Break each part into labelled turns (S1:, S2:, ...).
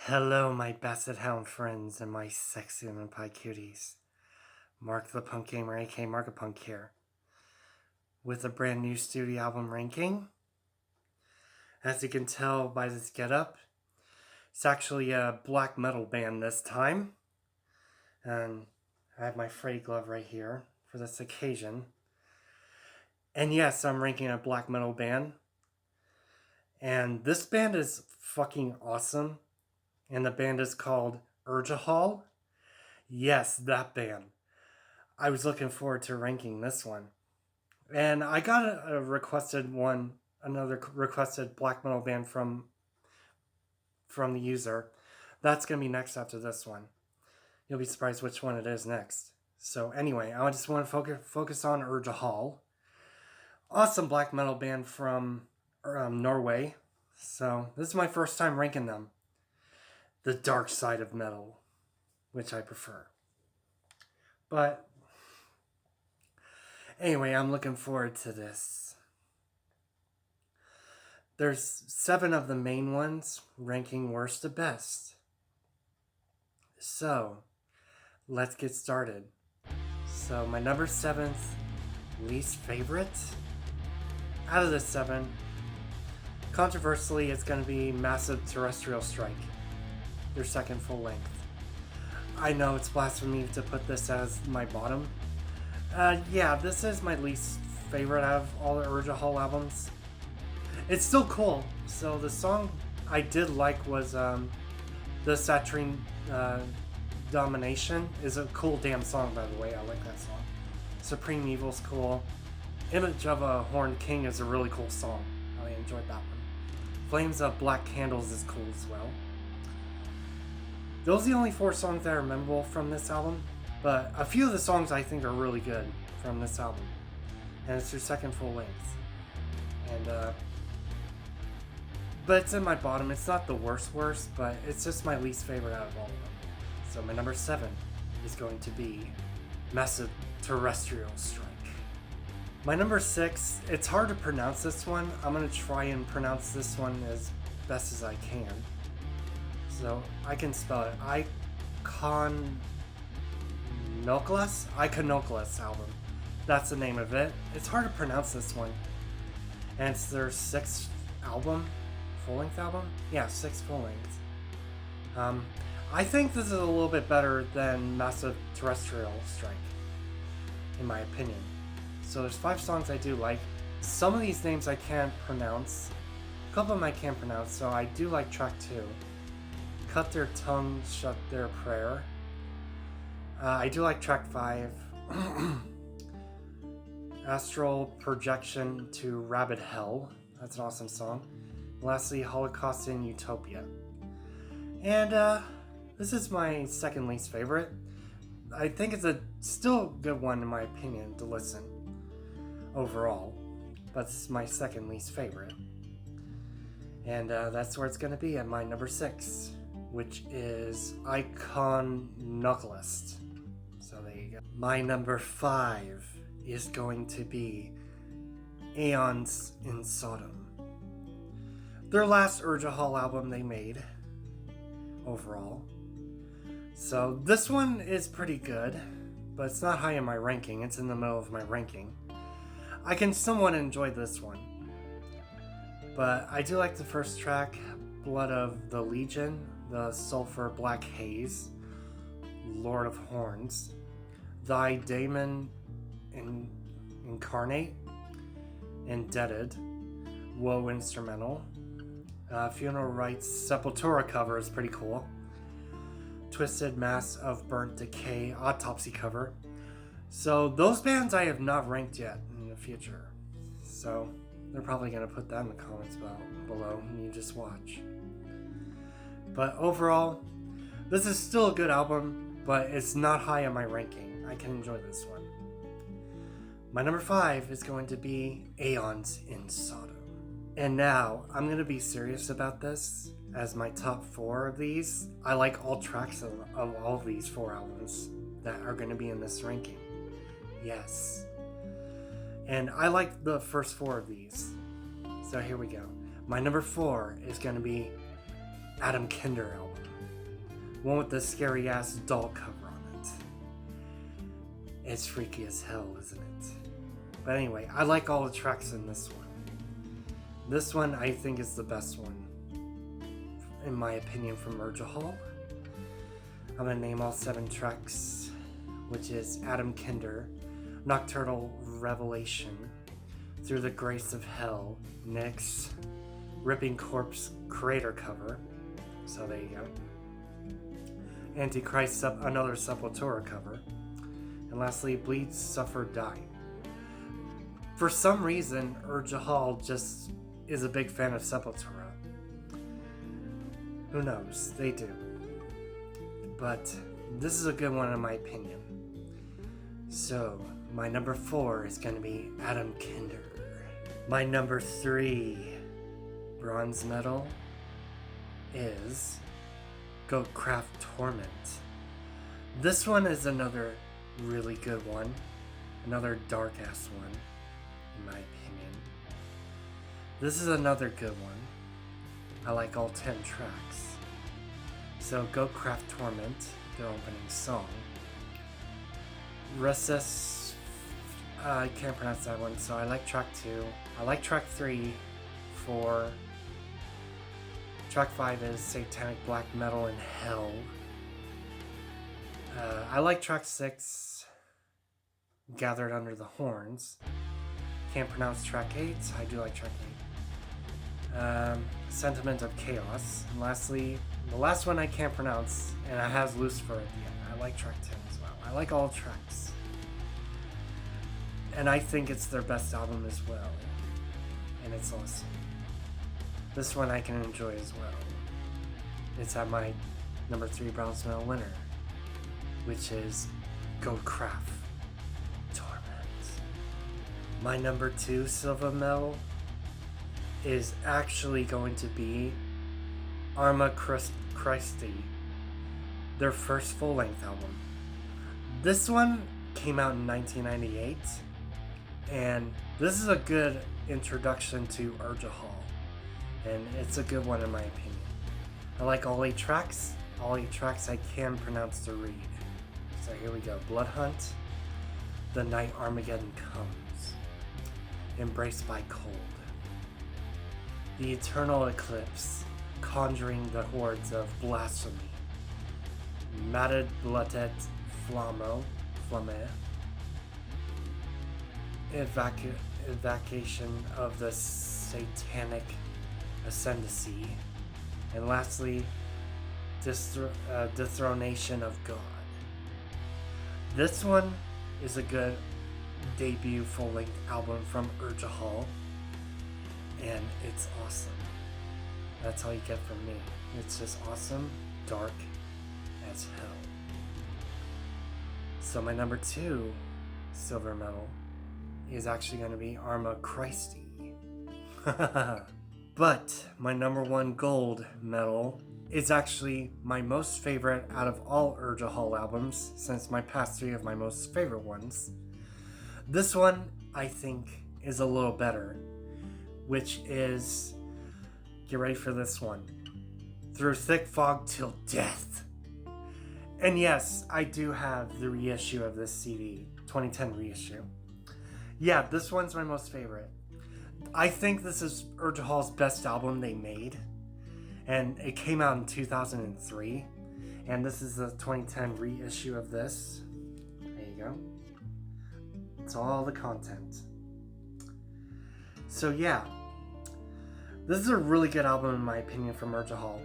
S1: Hello, my basset hound friends and my sexy and pie cuties. Mark the Punk Gamer, a.k.a. Markapunk here, with a brand new studio album ranking. As you can tell by this getup, it's actually a black metal band this time. And I have my Freddy glove right here for this occasion. And yes, I'm ranking a black metal band. And this band is fucking awesome. And the band is called Urgehal. Yes, that band. I was looking forward to ranking this one. And I got a requested one, another requested black metal band from the user. That's going to be next after this one. You'll be surprised which one it is next. So anyway, I just want to focus on Urgehal. Awesome black metal band from Norway. So this is my first time ranking them. The dark side of metal, which I prefer. But anyway, I'm looking forward to this. There's 7 of the main ones, ranking worst to best. So, let's get started. So, my number 7th least favorite out of the 7, controversially, it's going to be Massive Terrestrial Strike, their second full length. I know it's blasphemy to put this as my bottom. Yeah, this is my least favorite out of all the Urgehal albums. It's still cool. So the song I did like was the Saturine Domination is a cool damn song, by the way. I like that song. Supreme Evil's cool. Image of a Horned King is a really cool song. I enjoyed that one. Flames of Black Candles is cool as well. Those are the only 4 songs that are memorable from this album, but a few of the songs I think are really good from this album. And it's their second full length. And but it's in my bottom. It's not the worst, but it's just my least favorite out of all of them. So my number 7 is going to be Massive Terrestrial Strike. My number 6, it's hard to pronounce this one. I'm going to try and pronounce this one as best as I can. So I can spell it. Iconoclast album. That's the name of it. It's hard to pronounce this one. And it's their 6th album. Full-length album? Yeah, 6 full-length. I think this is a little bit better than Massive Terrestrial Strike, in my opinion. So there's 5 songs I do like. Some of these names I can't pronounce. A couple of them I can pronounce, so I do like track 2. Cut Their Tongue, Shut Their Prayer. I do like track 5. Astral Projection to Rabbit Hell. That's an awesome song. Lastly, Holocaust in Utopia. And this is my second least favorite. I think it's a still good one in my opinion to listen overall, but this is my second least favorite. And that's where it's going to be at my number 6, which is Iconoclast. So there you go. My number 5 is going to be Aeons in Sodom. Their last Urgehal album they made, overall. So this one is pretty good, but it's not high in my ranking. It's in the middle of my ranking. I can somewhat enjoy this one. But I do like the first track, Blood of the Legion, the Sulphur Black Haze, Lord of Horns, Thy Daemon Incarnate, Indebted, Woe Instrumental, Funeral Rites Sepultura cover is pretty cool. Twisted Mass of Burnt Decay Autopsy cover. So those bands I have not ranked yet in the future. So they're probably going to put that in the comments below and you just watch. But overall, this is still a good album, but it's not high on my ranking. I can enjoy this one. My number 5 is going to be Aeons in Sodom. And now, I'm going to be serious about this. As my top 4 of these, I like all tracks of all of these 4 albums that are going to be in this ranking. Yes. And I like the first 4 of these. So here we go. My number 4 is going to be Adam Kinder album. One with the scary ass doll cover on it. It's freaky as hell, isn't it? But anyway, I like all the tracks in this one. This one I think is the best one, in my opinion, from Urgehal. I'm gonna name all 7 tracks, which is Adam Kinder, Nocturnal Revelation, Through the Grace of Hell, Nyx, Ripping Corpse Creator cover, so there you go, Antichrist another Sepultura cover, and lastly Bleed, Suffer, Die. For some reason, Urgehal just is a big fan of Sepultura. Who knows? They do. But this is a good one in my opinion. So, my number 4 is going to be Adam Kinder. My number 3 bronze medal is Goatcraft Torment. This one is another really good one. Another dark ass one, in my opinion. This is another good one. I like all 10 tracks. So Goatcraft Torment, their opening song. Recess, I can't pronounce that one, so I like track 2. I like track 3, 4. Track 5 is Satanic Black Metal in Hell. I like track 6, Gathered Under the Horns. Can't pronounce track 8, I do like track 8. Sentiment of Chaos. And lastly, the last one I can't pronounce, and it has Lucifer at the end. I like track 10 as well. I like all tracks. And I think it's their best album as well. And it's awesome. This one I can enjoy as well. It's at my number 3 bronze medal winner, which is Goatcraft Torment. My number 2 silver medal is actually going to be Arma Christi, their first full-length album. This one came out in 1998, and this is a good introduction to Urgehal, and it's a good one in my opinion. I like all 8 tracks. All 8 tracks I can pronounce to read. So here we go. Blood Hunt, The Night Armageddon Comes, Embraced by Cold, The Eternal Eclipse, Conjuring the Hordes of Blasphemy, Matted Blooded Flamme, Evacuation of the Satanic Ascendancy, and lastly, Dethronation of God. This one is a good debut full-length album from Urgehal, and it's awesome. That's all you get from me. It's just awesome, dark as hell. So my number 2 silver medal is actually going to be Arma Christi. But my number 1 gold medal is actually my most favorite out of all Urgehal albums, since my past 3 of my most favorite ones. This one, I think, is a little better, which is, get ready for this one, Through Thick Fog Till Death. And yes, I do have the reissue of this CD, 2010 reissue. Yeah, this one's my most favorite. I think this is Urgehal's best album they made, and it came out in 2003, and this is the 2010 reissue of this. There you go. It's all the content. So yeah, this is a really good album in my opinion from Urgehal.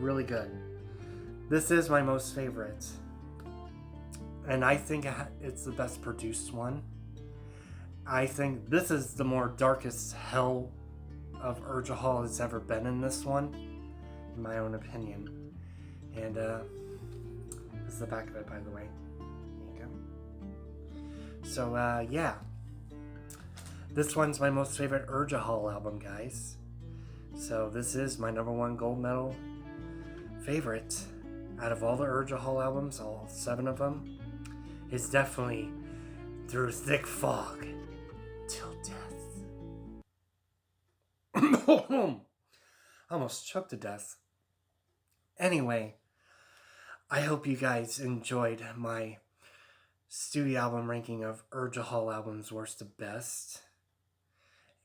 S1: Really good. This is my most favorite, and I think it's the best produced one. I think this is the more darkest hell of Urgehal has ever been in this one, in my own opinion. And this is the back of it, by the way. There you go. So yeah, this one's my most favorite Urgehal album, guys. So this is my number 1 gold medal favorite out of all the Urgehal albums, all 7 of them. It's definitely Through Thick Fog Till Death. Almost choked to death. Anyway, I hope you guys enjoyed my studio album ranking of Urgehal albums worst to best.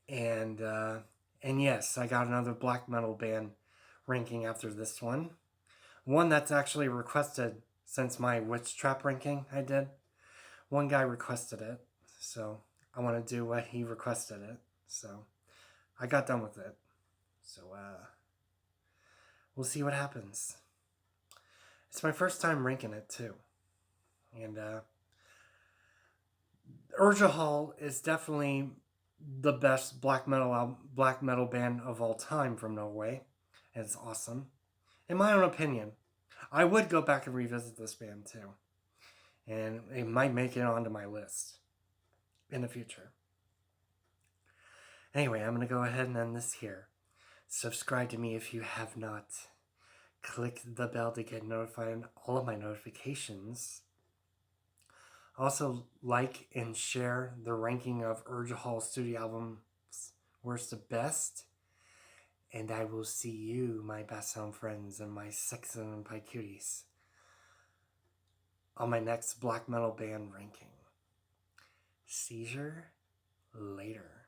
S1: And yes, I got another black metal band ranking after this one. One that's actually requested since my Witch Trap ranking I did. One guy requested it, so I want to do what he requested it. So I got done with it. So we'll see what happens. It's my first time ranking it too. And Urgehal is definitely the best black metal band of all time from Norway. It's awesome. In my own opinion, I would go back and revisit this band too. And it might make it onto my list in the future. Anyway, I'm going to go ahead and end this here. Subscribe to me if you have not. Click the bell to get notified on all of my notifications. Also, like and share the ranking of Urgehal studio albums worst to best. And I will see you, my best sound friends and my sexy and pie cuties, on my next black metal band ranking. Seizure later.